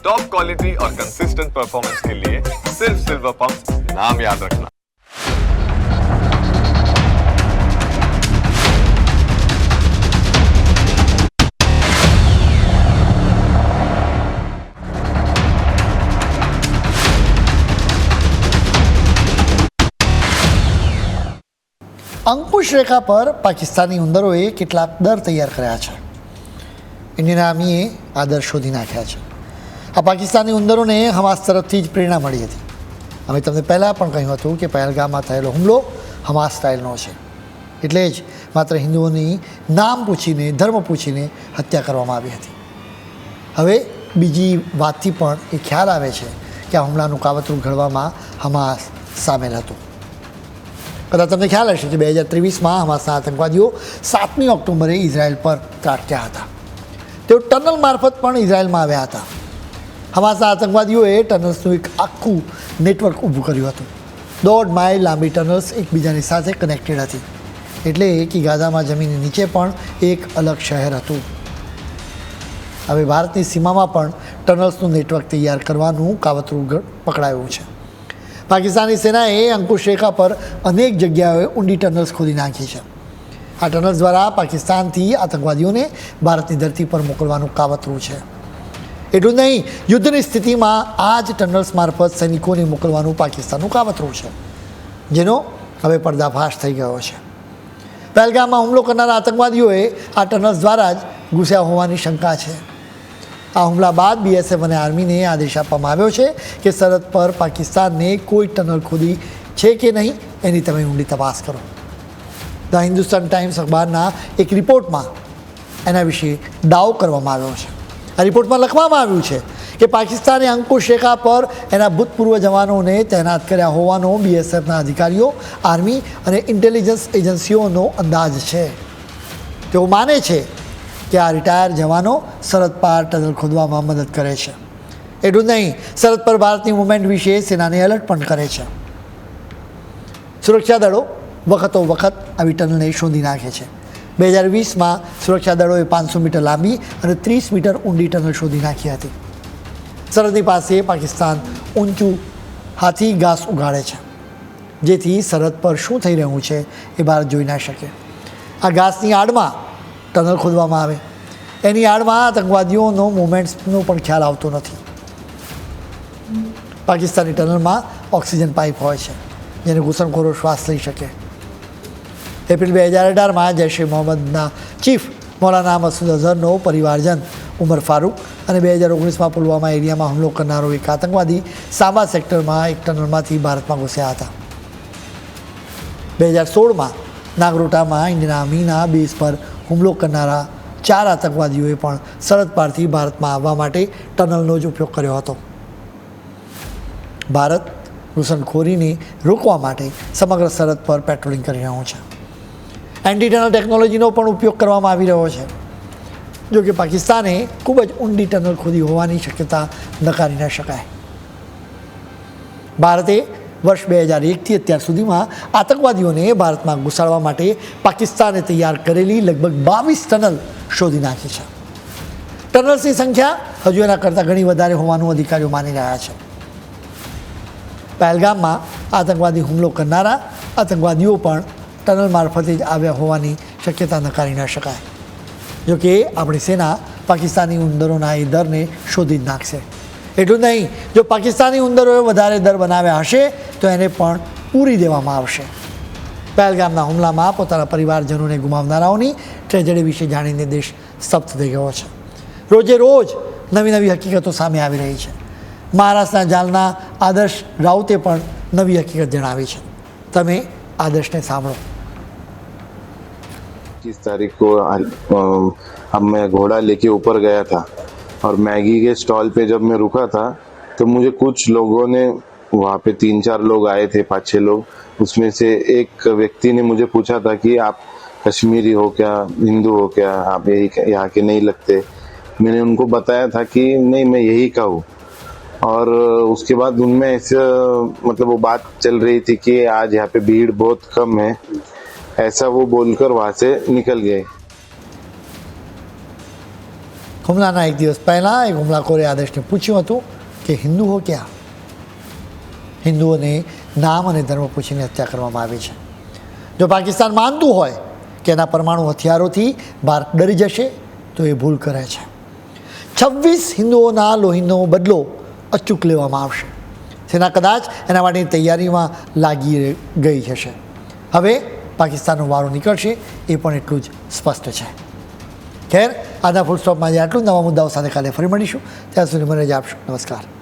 Top quality और consistent performance के लिए सिर्फ सिल्वर पंप नाम याद रखना। અંકુશ રેખા પર પાકિસ્તાની ઉંદરોએ કેટલાક દર તૈયાર કર્યા છે. ઇન્ડિયન આર્મીએ આ દર શોધી નાખ્યા છે. આ પાકિસ્તાની ઉંદરોને હમાસ તરફથી જ પ્રેરણા મળી હતી. અમે તમને પહેલાં પણ કહ્યું હતું કે પહેલગામમાં થયેલો હુમલો હમાસ સ્ટાઇલનો છે, એટલે જ માત્ર હિન્દુઓની નામ પૂછીને, ધર્મ પૂછીને હત્યા કરવામાં આવી હતી. હવે બીજી વાતથી પણ એ ખ્યાલ આવે છે કે આ હુમલાનું કાવતરું ઘડવામાં હમાસ સામેલ હતું. કદાચ તમને ખ્યાલ હશે કે 2023માં હમાસના આતંકવાદીઓ 7મી ઓક્ટોબરે ઇઝરાયલ પર ત્રાટક્યા હતા. તેઓ ટનલ મારફત પણ ઇઝરાયલમાં આવ્યા હતા. હમાસના આતંકવાદીઓએ ટનલ્સનું એક આખું નેટવર્ક ઊભું કર્યું હતું. 1.5 માઇલ લાંબી ટનલ્સ એકબીજાની સાથે કનેક્ટેડ હતી, એટલે કે ગાઝામાં જમીનની નીચે પણ એક અલગ શહેર હતું. હવે ભારતની સીમામાં પણ ટનલ્સનું નેટવર્ક તૈયાર કરવાનું કાવતરું પકડાયું છે. પાકિસ્તાની સેનાએ અંકુશ રેખા પર અનેક જગ્યાએ ઊંડી ટનલ્સ ખોદી નાખી છે. આ ટનલ્સ દ્વારા પાકિસ્તાનથી આતંકવાદીઓને ભારતની ધરતી પર મોકલવાનું કાવતરું છે. એટલું જ નહીં, યુદ્ધની સ્થિતિમાં આ જ ટનલ્સ મારફત સૈનિકોને મોકલવાનું પાકિસ્તાનનું કાવતરું છે, જેનો હવે પર્દાફાશ થઈ ગયો છે. પહેલગામમાં હુમલો કરનારા આતંકવાદીઓએ આ ટનલ્સ દ્વારા જ ઘૂસ્યા હોવાની શંકા છે. આ હુમલા બાદ BSF અને આર્મીને આદેશ આપવામાં આવ્યો છે કે સરહદ પર પાકિસ્તાનને કોઈ ટનલ ખોદી છે કે નહીં એની તમે ઊંડી તપાસ કરો. ધ હિન્દુસ્તાન ટાઈમ્સ અખબારના એક રિપોર્ટમાં એના વિશે દાવો કરવામાં આવ્યો છે. આ રિપોર્ટમાં લખવામાં આવ્યું છે કે પાકિસ્તાને અંકુશ રેખા પર એના ભૂતપૂર્વ જવાનોને તૈનાત કર્યા હોવાનો BSFના અધિકારીઓ, આર્મી અને ઇન્ટેલિજન્સ એજન્સીઓનો અંદાજ છે. તેઓ માને છે કે આ રિટાયર જવાનો સરહદ પાર ટનલ ખોદવામાં મદદ કરે છે. એટલું જ નહીં, સરહદ પર ભારતની મૂવમેન્ટ વિશે સેનાને એલર્ટ પણ કરે છે. સુરક્ષા દળો વખતો વખત આવી ટનલને શોધી નાખે છે. 2020માં સુરક્ષા દળોએ 500 મીટર લાંબી અને 30 મીટર ઊંડી ટનલ શોધી નાખી હતી. સરહદની પાસે પાકિસ્તાન ઊંચું હાથી ઘાસ ઉગાડે છે, જેથી સરહદ પર શું થઈ રહ્યું છે એ ભારત જોઈ ના શકે. આ ઘાસની આડમાં ટનલ ખોદવામાં આવે, એની આડમાં આતંકવાદીઓનો મુવમેન્ટ્સનો પણ ખ્યાલ આવતો નથી. પાકિસ્તાની ટનલમાં ઓક્સિજન પાઇપ હોય છે, જેને ઘૂસણખોરો શ્વાસ લઈ શકે. એપ્રિલ 2018માં જૈશ એ મોહમ્મદના ચીફ મૌલાના મસૂદ અઝહરનો પરિવારજન ઉમર ફારૂક અને 2019માં પુલવામા એરિયામાં હુમલો કરનારો એક આતંકવાદી સાંબા સેક્ટરમાં એક ટનલમાંથી ભારતમાં ઘૂસ્યા હતા. 2016માં નાગરોટામાં ઇન્ડિયન આર્મીના બેઝ પર હુમલો કરનારા 4 આતંકવાદીઓએ પણ સરહદ પારથી ભારતમાં આવવા માટે ટનલનો જ ઉપયોગ કર્યો હતો. ભારત ઘૂસણખોરીને રોકવા માટે સમગ્ર સરહદ પર પેટ્રોલિંગ કરી રહ્યું છે. એન્ટી ટનલ ટેકનોલોજીનો પણ ઉપયોગ કરવામાં આવી રહ્યો છે. જો કે પાકિસ્તાને ખૂબ જ ઊંડી ટનલ ખોદી હોવાની શક્યતા નકારી ન શકાય. ભારતે વર્ષ 2001થી અત્યાર સુધીમાં આતંકવાદીઓને ભારતમાં ઘુસાડવા માટે પાકિસ્તાને તૈયાર કરેલી લગભગ 22 ટનલ શોધી નાખી છે. ટનલ્સની સંખ્યા હજુ એના કરતાં ઘણી વધારે હોવાનું અધિકારીઓ માની રહ્યા છે. પહેલગામમાં આતંકવાદી હુમલો કરનારા આતંકવાદીઓ પણ ટનલ મારફતે જ આવ્યા હોવાની શક્યતા નકારી ન શકાય. જોકે આપણી સેના પાકિસ્તાની ઉંદરોના એ દરને શોધી જ નાખશે. એટલું નહીં, જો પાકિસ્તાની ઉંદરોએ વધારે દર બનાવ્યા હશે તો એને પણ પૂરી દેવામાં આવશે. પહેલગામના હુમલામાં પોતાના પરિવારજનોને ગુમાવનારાઓની ટ્રેજેડી વિશે જાણીને દેશ સ્તબ્ધ થઈ ગયો છે. રોજે રોજ નવી નવી હકીકતો સામે આવી રહી છે. મહારાષ્ટ્રના જાલના આદર્શ રાઉતે પણ નવી હકીકત જણાવી છે. તમે आदर्श ने सामलो. 21 तारीख को अब मैं घोड़ा लेके ऊपर गया था और मैगी के स्टॉल पे जब मैं रुका था तो मुझे कुछ लोगों ने, वहाँ पे 3-4 लोग आए थे, 5-6 लोग, उसमें से एक व्यक्ति ने मुझे पूछा था कि आप कश्मीरी हो क्या, हिंदू हो क्या, आप यही यहाँ के नहीं लगते. मैंने उनको बताया था कि नहीं, मैं यही का हूँ. और उसके बाद उनमें ऐसे मतलब वो बात चल रही थी कि आज यहाँ पे भीड़ बहुत कम है, ऐसा वो बोलकर वहाँ से निकल गए. હુમલાના એક દિવસ પહેલાં એક હુમલાખોરે આદેશને પૂછ્યું હતું કે હિન્દુ હો ક્યાં. હિન્દુઓને નામ અને ધર્મ પૂછીને હત્યા કરવામાં આવી છે. જો પાકિસ્તાન માનતું હોય કે એના પરમાણુ હથિયારોથી ભારત ડરી જશે તો એ ભૂલ કરે છે. 26 હિન્દુઓના લોહીનો બદલો અચૂક લેવામાં આવશે. સેના કદાચ એના માટેની તૈયારીમાં લાગી ગઈ હશે. હવે પાકિસ્તાનનો વારો નીકળશે એ પણ એટલું જ સ્પષ્ટ છે. ખેર, આજના ફૂલ સ્ટોપમાં આજે આટલું. નવા મુદ્દાઓ સાથે કાલે ફરી મળીશું. ત્યાં સુધી મને રજા આપશો. નમસ્કાર.